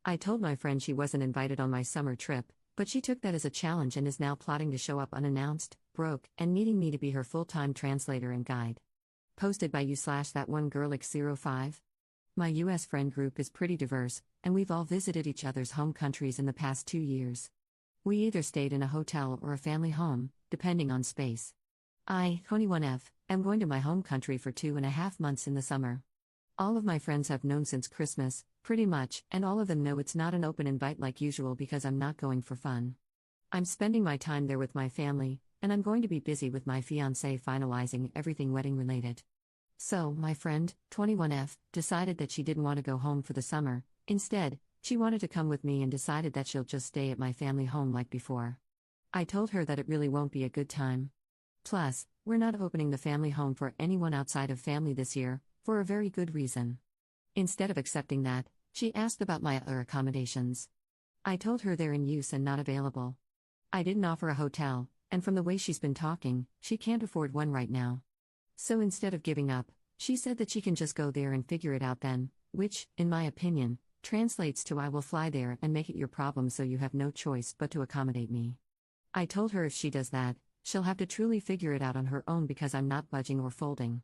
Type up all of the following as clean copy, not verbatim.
I told my friend she wasn't invited on my summer trip, but she took that as a challenge and is now plotting to show up unannounced, broke, and needing me to be her full-time translator and guide. Posted by you/that one girl X05. My US friend group is pretty diverse, and we've all visited each other's home countries in the past 2 years. We either stayed in a hotel or a family home, depending on space. I, 21F, am going to my home country for 2.5 months in the summer. All of my friends have known since Christmas, pretty much, and all of them know it's not an open invite like usual because I'm not going for fun. I'm spending my time there with my family, and I'm going to be busy with my fiancé finalizing everything wedding related. So, my friend, 21F, decided that she didn't want to go home for the summer. Instead, she wanted to come with me and decided that she'll just stay at my family home like before. I told her that it really won't be a good time. Plus, we're not opening the family home for anyone outside of family this year, for a very good reason. Instead of accepting that, she asked about my other accommodations. I told her they're in use and not available. I didn't offer a hotel, and from the way she's been talking, she can't afford one right now. So instead of giving up, she said that she can just go there and figure it out then, which, in my opinion, translates to I will fly there and make it your problem so you have no choice but to accommodate me. I told her if she does that, she'll have to truly figure it out on her own because I'm not budging or folding.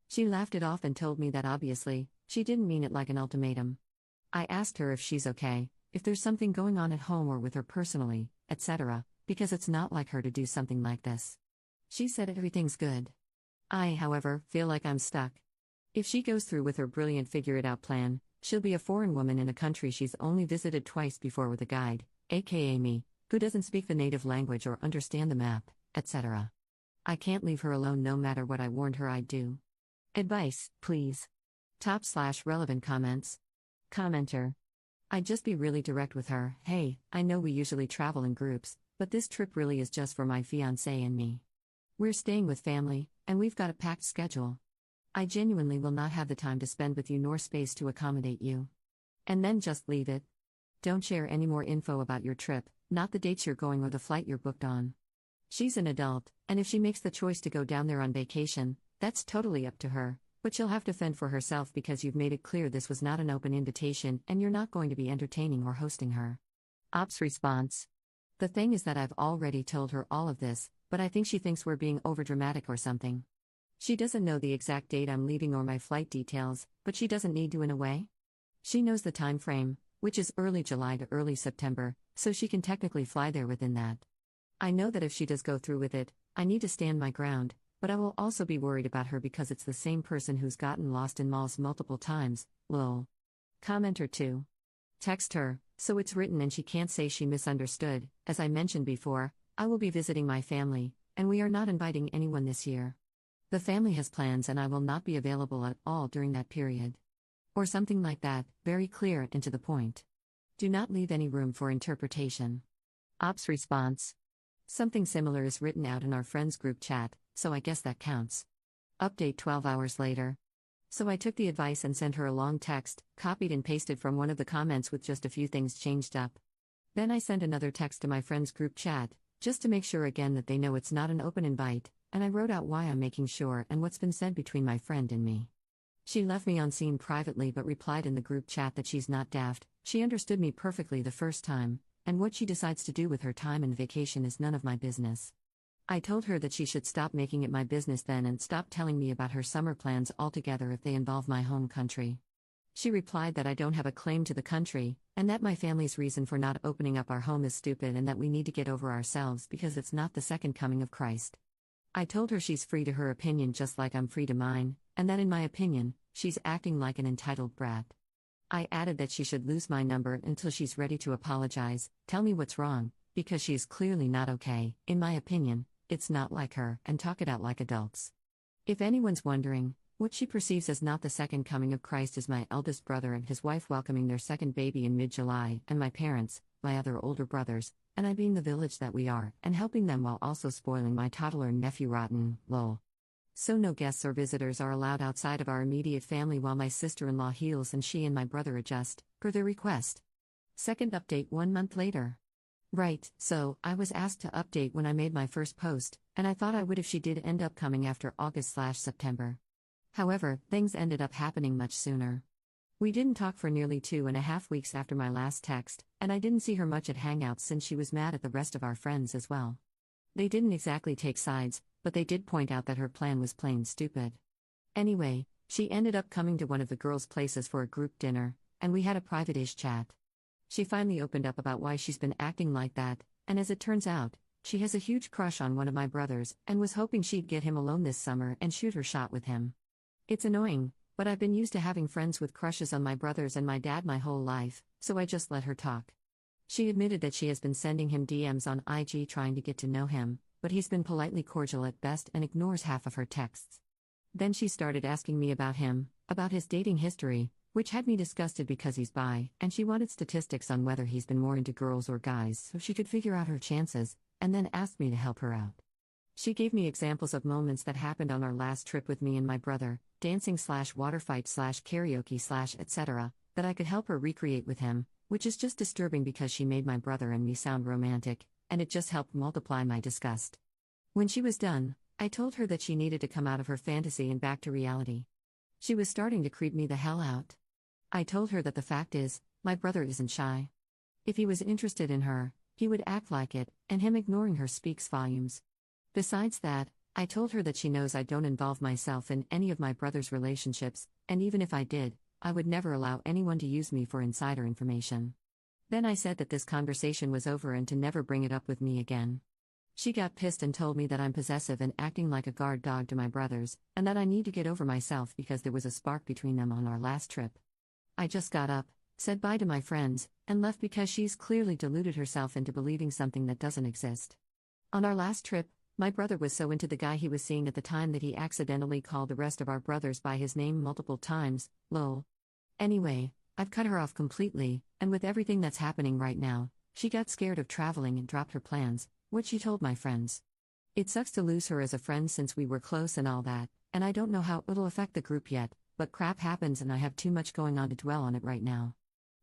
She laughed it off and told me that obviously, she didn't mean it like an ultimatum. I asked her if she's okay, if there's something going on at home or with her personally, etc., because it's not like her to do something like this. She said everything's good. I, however, feel like I'm stuck. If she goes through with her brilliant figure-it-out plan, she'll be a foreign woman in a country she's only visited twice before with a guide, aka me, who doesn't speak the native language or understand the map, etc. I can't leave her alone no matter what I warned her I'd do. Advice, please. Top/relevant comments. Commenter. I'd just be really direct with her. Hey, I know we usually travel in groups, but this trip really is just for my fiancé and me. We're staying with family, and we've got a packed schedule. I genuinely will not have the time to spend with you nor space to accommodate you. And then just leave it. Don't share any more info about your trip, not the dates you're going or the flight you're booked on. She's an adult, and if she makes the choice to go down there on vacation, that's totally up to her, but she'll have to fend for herself because you've made it clear this was not an open invitation and you're not going to be entertaining or hosting her. Ops response. The thing is that I've already told her all of this, but I think she thinks we're being overdramatic or something. She doesn't know the exact date I'm leaving or my flight details, but she doesn't need to in a way. She knows the time frame, which is early July to early September, so she can technically fly there within that. I know that if she does go through with it, I need to stand my ground, but I will also be worried about her because it's the same person who's gotten lost in malls multiple times, lol. Commenter 2. Text her, so it's written and she can't say she misunderstood. As I mentioned before, I will be visiting my family, and we are not inviting anyone this year. The family has plans and I will not be available at all during that period. Or something like that, very clear and to the point. Do not leave any room for interpretation. Ops response. Something similar is written out in our friends group chat, so I guess that counts. Update 12 hours later. So I took the advice and sent her a long text, copied and pasted from one of the comments with just a few things changed up. Then I sent another text to my friends group chat, just to make sure again that they know it's not an open invite, and I wrote out why I'm making sure and what's been said between my friend and me. She left me on scene privately but replied in the group chat that she's not daft, she understood me perfectly the first time, and what she decides to do with her time and vacation is none of my business. I told her that she should stop making it my business then and stop telling me about her summer plans altogether if they involve my home country. She replied that I don't have a claim to the country, and that my family's reason for not opening up our home is stupid and that we need to get over ourselves because it's not the second coming of Christ. I told her she's free to her opinion just like I'm free to mine, and that in my opinion, she's acting like an entitled brat. I added that she should lose my number until she's ready to apologize, tell me what's wrong, because she is clearly not okay, in my opinion, it's not like her, and talk it out like adults. If anyone's wondering, what she perceives as not the second coming of Christ is my eldest brother and his wife welcoming their second baby in mid-July, and my parents, my other older brothers, and I being the village that we are, and helping them while also spoiling my toddler nephew rotten, lol. So no guests or visitors are allowed outside of our immediate family while my sister-in-law heals and she and my brother adjust, per their request. Second update 1 month later. Right, so, I was asked to update when I made my first post, and I thought I would if she did end up coming after August/September. However, things ended up happening much sooner. We didn't talk for nearly 2.5 weeks after my last text, and I didn't see her much at Hangouts since she was mad at the rest of our friends as well. They didn't exactly take sides, but they did point out that her plan was plain stupid. Anyway, she ended up coming to one of the girls' places for a group dinner, and we had a private-ish chat. She finally opened up about why she's been acting like that, and as it turns out, she has a huge crush on one of my brothers and was hoping she'd get him alone this summer and shoot her shot with him. It's annoying, but I've been used to having friends with crushes on my brothers and my dad my whole life, so I just let her talk. She admitted that she has been sending him DMs on IG trying to get to know him, but he's been politely cordial at best and ignores half of her texts. Then she started asking me about him, about his dating history, which had me disgusted because he's bi, and she wanted statistics on whether he's been more into girls or guys so she could figure out her chances, and then asked me to help her out. She gave me examples of moments that happened on our last trip with me and my brother, dancing/water fight/karaoke/etc., that I could help her recreate with him, which is just disturbing because she made my brother and me sound romantic, and it just helped multiply my disgust. When she was done, I told her that she needed to come out of her fantasy and back to reality. She was starting to creep me the hell out. I told her that the fact is, my brother isn't shy. If he was interested in her, he would act like it, and him ignoring her speaks volumes. Besides that, I told her that she knows I don't involve myself in any of my brother's relationships, and even if I did, I would never allow anyone to use me for insider information. Then I said that this conversation was over and to never bring it up with me again. She got pissed and told me that I'm possessive and acting like a guard dog to my brothers, and that I need to get over myself because there was a spark between them on our last trip. I just got up, said bye to my friends, and left because she's clearly deluded herself into believing something that doesn't exist. On our last trip, my brother was so into the guy he was seeing at the time that he accidentally called the rest of our brothers by his name multiple times, lol. Anyway, I've cut her off completely, and with everything that's happening right now, she got scared of traveling and dropped her plans, what she told my friends. It sucks to lose her as a friend since we were close and all that, and I don't know how it'll affect the group yet, but crap happens and I have too much going on to dwell on it right now.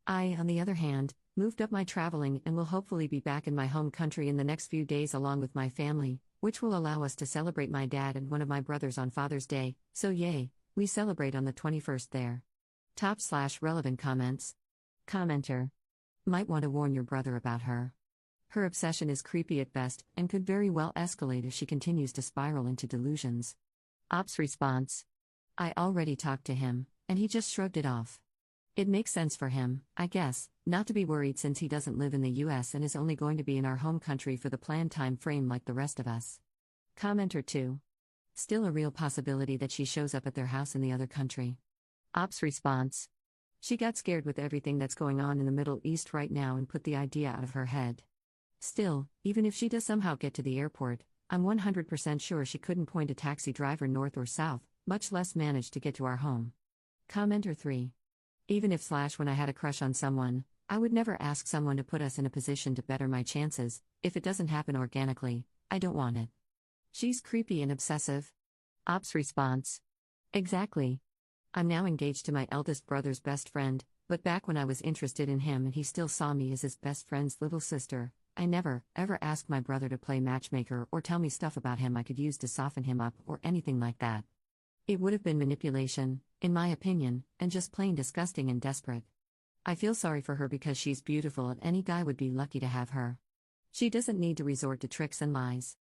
I, on the other hand, moved up my traveling and will hopefully be back in my home country in the next few days along with my family, which will allow us to celebrate my dad and one of my brothers on Father's Day, so yay, we celebrate on the 21st there. Top/relevant comments. Commenter. Might want to warn your brother about her. Her obsession is creepy at best and could very well escalate if she continues to spiral into delusions. Ops response. I already talked to him, and he just shrugged it off. It makes sense for him, I guess, not to be worried since he doesn't live in the US and is only going to be in our home country for the planned time frame like the rest of us. Commenter 2. Still a real possibility that she shows up at their house in the other country. Ops response. She got scared with everything that's going on in the Middle East right now and put the idea out of her head. Still, even if she does somehow get to the airport, I'm 100% sure she couldn't point a taxi driver north or south, much less manage to get to our home. Commenter 3. Even if when I had a crush on someone, I would never ask someone to put us in a position to better my chances. If it doesn't happen organically, I don't want it. She's creepy and obsessive. Ops response. Exactly. I'm now engaged to my eldest brother's best friend, but back when I was interested in him and he still saw me as his best friend's little sister, I never, ever asked my brother to play matchmaker or tell me stuff about him I could use to soften him up or anything like that. It would have been manipulation, in my opinion, and just plain disgusting and desperate. I feel sorry for her because she's beautiful and any guy would be lucky to have her. She doesn't need to resort to tricks and lies.